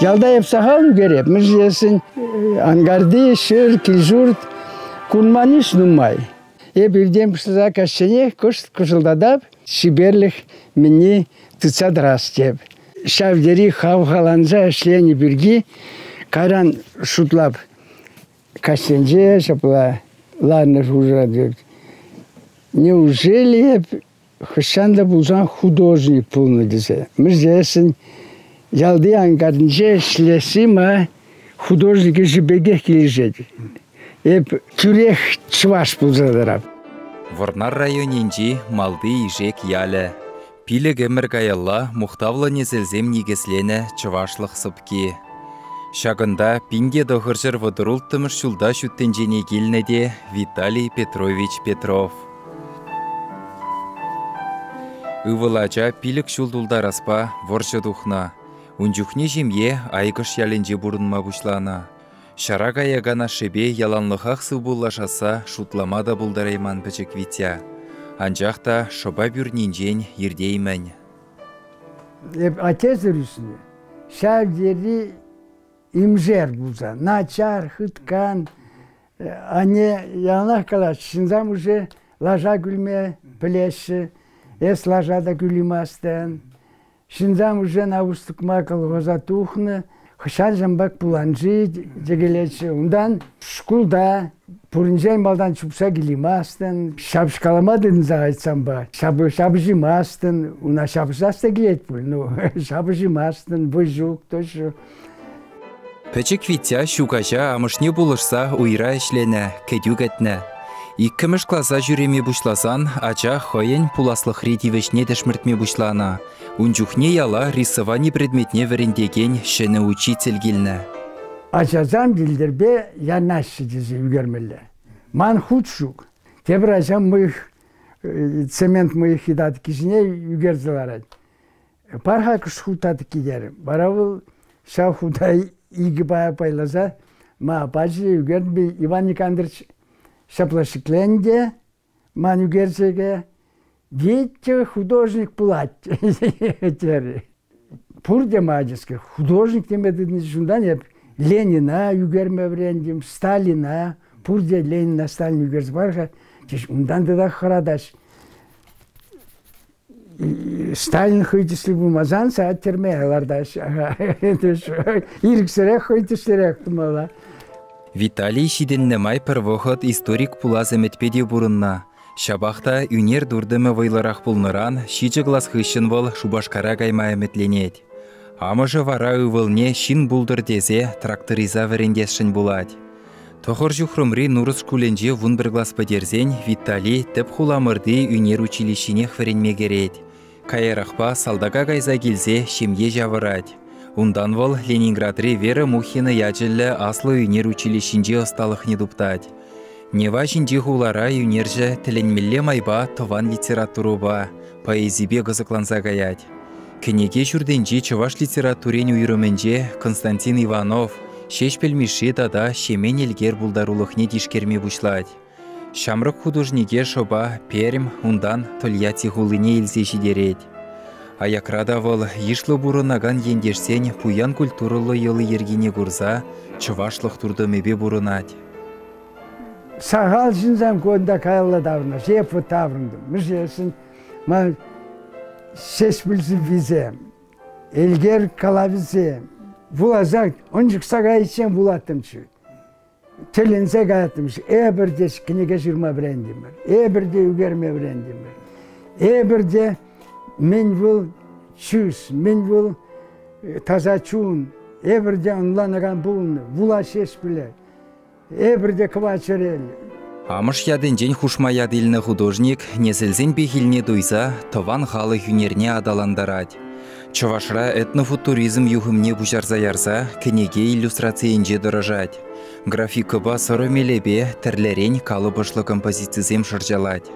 Жалда епсахал керек, мүжесін ангарды, шыр, кілжурт, кунманиш нумай. Бірден пішілза кәшчене күшілдадап, шиберлік мені тұцадрас деп. Шавдері хау-халанжа әшлені бірге, каран шутлап кәшченже, шапла, ладно, уже деп. Неужели хышанда бұлжан художник полный десе? Мүжесін Ялды ангардынче шлесі ма художники жібеге келжеді. Күрех чываш бұлзадырап. Ворнар районенчи малды ижек ялі. Пилі гемір каялла мұқтавлы незілзем негеслене чывашлық сыпки. Шагында пинге доғыржыр водырулттымыш шулда шүттенжене келнеде Виталий Петрович Петров. Ывылача пилік шулдулдар аспа воршы духна. Унчухне жемье айгыш яленже бурынма бушлана. Шара гаягана шебе яланлыхах сыбуллашаса шутламада булдарайман пічік витя. Анжақта шоба бүрнинжен ердеймін. Отец рүсіне, шавдері имжер бұлза. Начар, хыткан, ане ялнақ қалаш. Шынзам уже лажа гүлме пілеші, ес лажада гүлімастын. Шинзам уже на устук макал вазатухны, хышан жамбак пуланжи дегелечі. Ундан шкулда пурынжен балдан чупса келемастын, шабышкаламадын зағайтсам ба. Шабыжимастын, уна шабыжаста келет бұл, ну, шабыжимастын, бұжук, тошу. Пәчік витя шугажа амышне булышса уйра ішлене, кәдюгетне. Иккіміш класа жүреме бұшласан, ача хойен пуласлық ретивешне дәшміртме бұшлана. Унчухне яла рисовани предметне верендеген шыны учитель гилне. Ачазам дилдербе янашы дезі үгермелі. Ман худшук. Тебір ачам мұйх, цемент мұйх едаты кішіне үгерзіларад. Парха күш худаты кедерім. Баравыл ша худай игі бая пайлаза, ма апачы үгерді Иван Никандрович шаплашыкленде, ман үгерсеге, Дети художник плать. Пурде мадиска художник темедин жундан Ленина югерме врендим, Сталина, пурде Ленина Сталин югерс барха, ундан да харадаш. Сталин хыйтысли бумазан саат термеялардаш. Ирксерек хыйтыслерек тумала. Виталий Шиденнемай первоход историк пулаз эметпеди бурынна. Шабахта үнер дурдымы вайларах пулныран, шичі глаз хыщын бол шубашкара гайма эметленет. Амыжы вара ывылне шин булдыр дезе тракториза верендесшін булать. Тохыр жухрымри нурыс шкуленже вун бір глаз падерзен Виталий тіп хуламырды үнер училищинех веренме керет. Кайырақпа салдага гайза келзе шемге жавырать. Ундан вол Ленинградри Вера Мухина ячылі аслы үнер училищинже осталық не дуптать. Нева жинди хулара юнерже тіленмелле майба тован литературу ба, поэзибе гызыкланса гаять. Кенеге жүрденже чываш литературен уйрыменже Константин Иванов, шешпелмеші тада шемен елгер булдарулықне дишкерме бушлать. Шамрық художнике шоба Перм, ундан Тольятти хулыне елзе жидерет. Аякрада вол ишлы бурынаган ендерсен пуян культурылы елы ергене гурза, чывашлық турдымебе бурынать. Сағал жинзам көнда кайылы даврна, жепі таврындым. Мүжесін, ма сеспілсі визем, елгер калавизем. Булазак, онжық саға ечен булаттым чу. Тілінсе ғайаттым чу. Бірде кінеге жырма бірендім бір. Бірде үгерме бірендім бір. Бірде мен бұл чүс, мен бұл таза чуын. Бірде ұнланаған бұлын, була сеспілі. Бірде квачерел. Амыш ядынжен хушма ядылны художник незілзен бехилне дуйса, тован халы хүнерне адаландарад. Чувашра этнофутуризм юхымне бужарза ярса, кенеге иллюстрациенже дырыжать. Графикыба сорымелебе тірлерен калыбышлы композицизем шыржалать.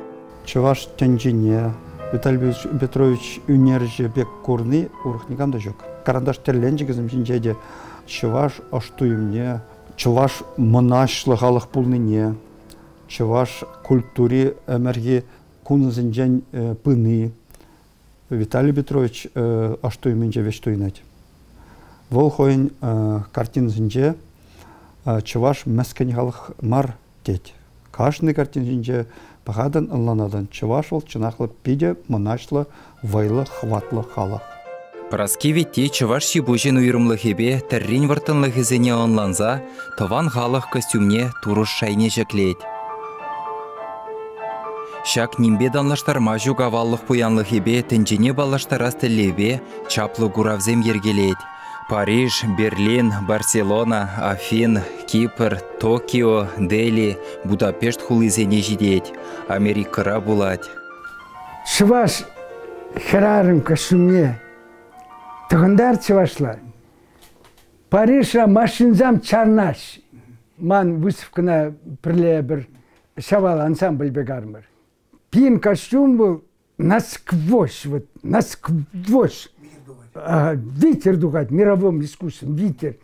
Чуваш тенжине Виталий Петрович үнерже бек курны урхникамда жок. Карандаш терлен жігізім жинжеде чуваш аштуымне, чуваш монашлы халық пулныне, чуваш культуре әмәрге кунызынжен пыны. Виталий Петрович аштуйменже вештуйнать. Вол хойын картинзінже чуваш мәскән халық мар дед. Каждый картинзінже бағадан ынланадан чуваш ол чынақлы пиде мұнашлы вайлы хватлы халық. Праскевитте чуваш шибужин уйрымлы хебе тәррин вартынлы хізіне онланза, тован халық костюмне туруш шайне жеклейд. Шак нимбе данлаштарма жуг аваллық пуянлы хебе тінжіне баллаштарас тіллебе чаплы гуравзем ергелейд. Париж, Берлин, Барселона, Афин, Кипр, Токио, Дели, Будапешт хулызене жидеть. Америкара булать. Чуваш херарым костюмне тығындар чывашла. Парижа машинзам чарнаш. Ман выставкана пірле бір шавал ансамбль бегармыр. Пин костюм был насквозь, вот насквозь. Ветер дугать, мировым искусством, ветер.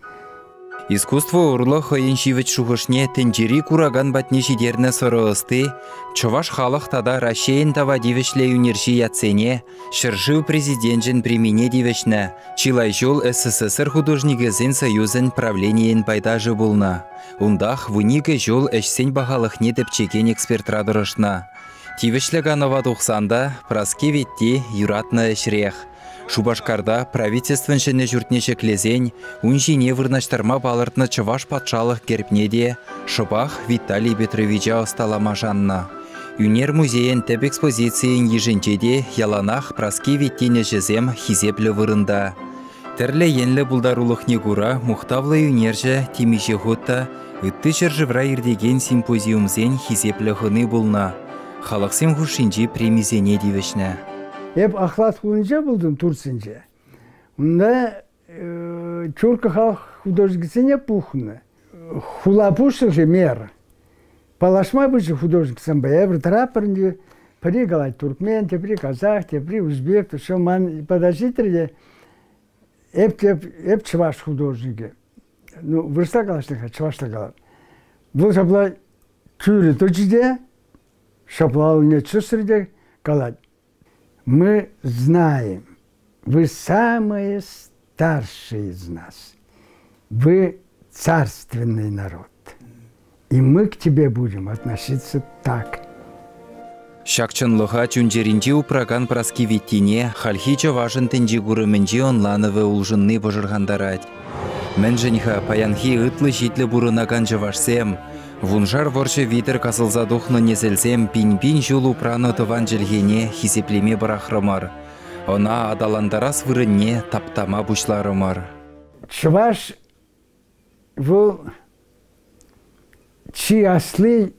Искусство урлы хойын шивет шухышне тенджери кураган батне жидерне сырысты, чуваш халық тада Рашейн тава дивешле юнерши яцене, шыржыв президентжен примене дивешне, чилай жол СССР художнигізін союзын правлениен пайдажы булна. Ундах вуниге жол әшсен бағалықне тепчеген экспертрадырышна. Тивешлега нова 90-да Праскевитте юратны әшрех. Шубашкарда правительственшіне жүртнеше клезен, унжине вырнаштарма балыртны чываш патшалық керпнеде, шыбах Виталий Петровича осталама жанна. Юнер музейен тәп экспозициян еженчеде яланах Праскевиттене жезем хизеплі вырында. Тірлі енлі бұлдарулық негура мұқтавлы юнерже темеше ғутта үтті жыржывра ердеген симпозиумзен хизеплі ғыны бұлна. Халықсем ғушинжи премизене девешне. Hep ahlat bulunca buldum Tursince. Onda Чурка халық художниксене пухны. Хула пушылжы мер. Палашма бычы художниксен бәйбір трапырынды. При галай туркмен, те при казах, те при узбек, то что ман подождите, эп чуваш художники. Ну, вырста галашныха, чувашта галар. Бұл шапла кюрі точиде, шапла не чусырде галать. Мы знаем, вы самые старшие из нас. Вы царственный народ. И мы к тебе будем относиться так. Шакчынлыға чүнжерінжі упраган Праскевиттине хальхича важын тенжі гурымынжі онлановы улжынны божырғандарад. Мәнжінха паянхи ытлы житлі бұрынаган жывашсем, вунжар воршы витер касылзадухны незелсем пин-пин жул упраны тыван jelгене хизеплеме барахрымар. Она адаландарас вырынне таптама бушларымар. Чуваш был чи аслы,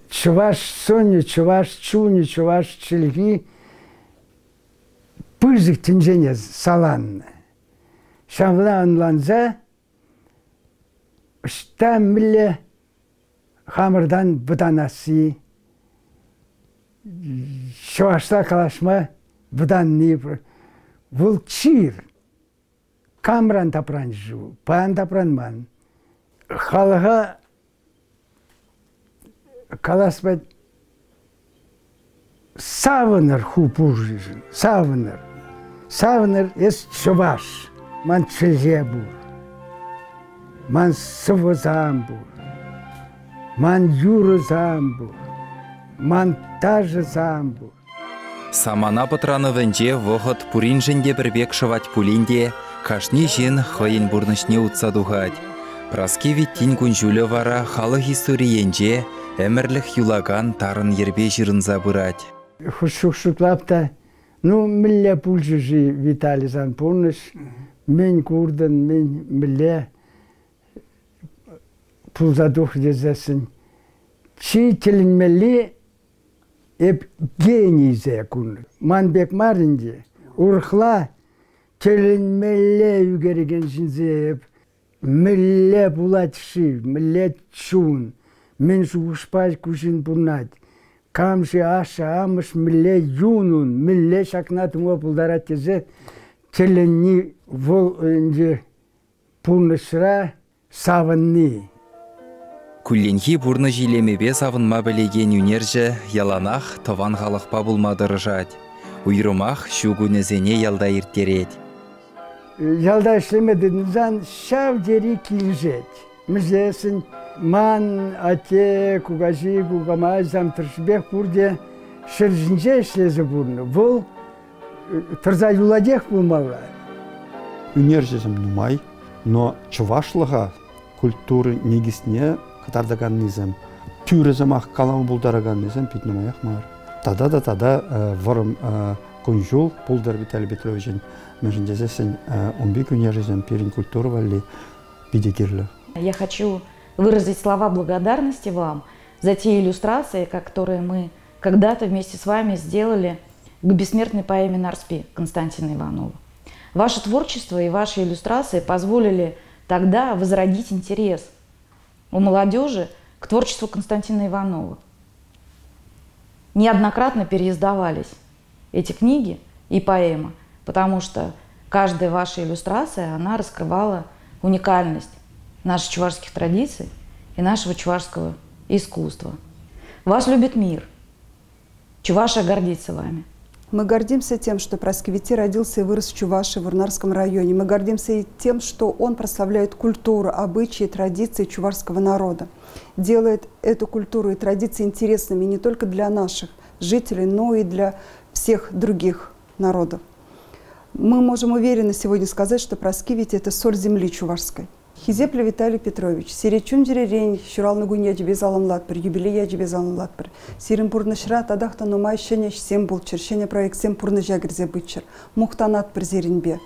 чуваш сони, чуваш чуни, чуваш челги, пызык тенжене саланны. Шамла анланза, штам милле хамырдан бұданасы, шуашта калашма бұданны. Бұл чир, камран тапран жу, пан тапран ман. Халыға каласпайт савыныр хупужжын, савыныр. Савыныр ес чуваш, ман чилге бұр, ман сывызам бұр. Ман юры замбу, ман тажы замбу. Самана пытраны венже вохот пурин жінде бірбек шывать пулинде, кашни жин хойын бурнышне утса дугать. Праскевиттин күнжулі вара халық историенже әмірлік юлаган тарын ербе жирын забырать. Шушлапта, ну, милле пульжы Виталий зан пулныш, мен курдын, мен милле пулзадух дезесін. Чи тілінмелі еп гений зәкун. Манбек марынде, урхла тілінмелі үгереген жінзе еп, мілле булатши, мілле чун, мен шуғышпай күшін бұрнат. Камшы аша амыш мілле юнун, мілле шакнатын опылдара тезет, тілінні вол önce пұрнышыра савынны. Күлленхи бұрны жилемебе савынма білеген юнерже яланах тыван халықпа бұлмадырыжад. Уйрымах шугунезене ялда ирттерет. ялда ишлемеден шав дери килжет. Мжесін ман, ате, кугажи, кугамай, замтыршбех бурде шыржынже ишлезе бурны. Бұл тұрза юладех булмалла. Үнержезім нумай, но чувашлыға культуры негісіне катардаганнизем, тюреземах каламы булдараганнизем питнумаяк мар. Тада варым кунжул булдар Виталий Петровичен межіндезесін 11 үнержезем перин культуры валли бидегерлі. Я хочу выразить слова благодарности вам за те иллюстрации, которые мы когда-то вместе с вами сделали к бессмертной поэме «Нарспи» Константина Иванова. Ваше творчество и ваши иллюстрации позволили тогда возродить интерес у молодежи к творчеству Константина Иванова. Неоднократно переиздавались эти книги и поэмы, потому что каждая ваша иллюстрация, она раскрывала уникальность наших чувашских традиций и нашего чувашского искусства. Вас любит мир. Чуваша гордится вами. Мы гордимся тем, что Праскевити родился и вырос в Чувашии, в Урнарском районе. Мы гордимся и тем, что он прославляет культуру, обычаи, традиции чувашского народа. Делает эту культуру и традиции интересными не только для наших жителей, но и для всех других народов. Мы можем уверенно сегодня сказать, что Праскевити – это соль земли чувашской. Хизепле Виталий Петрович, сиречун дерерень, щурал нагунь яджбе залам латпер, юбилей яджбе залам латпер. Сирим пурны шра, тадахта нумай щеня всем был, черщеня проект всем пурны жагрзе бычер. Мухтанат per зеринбе.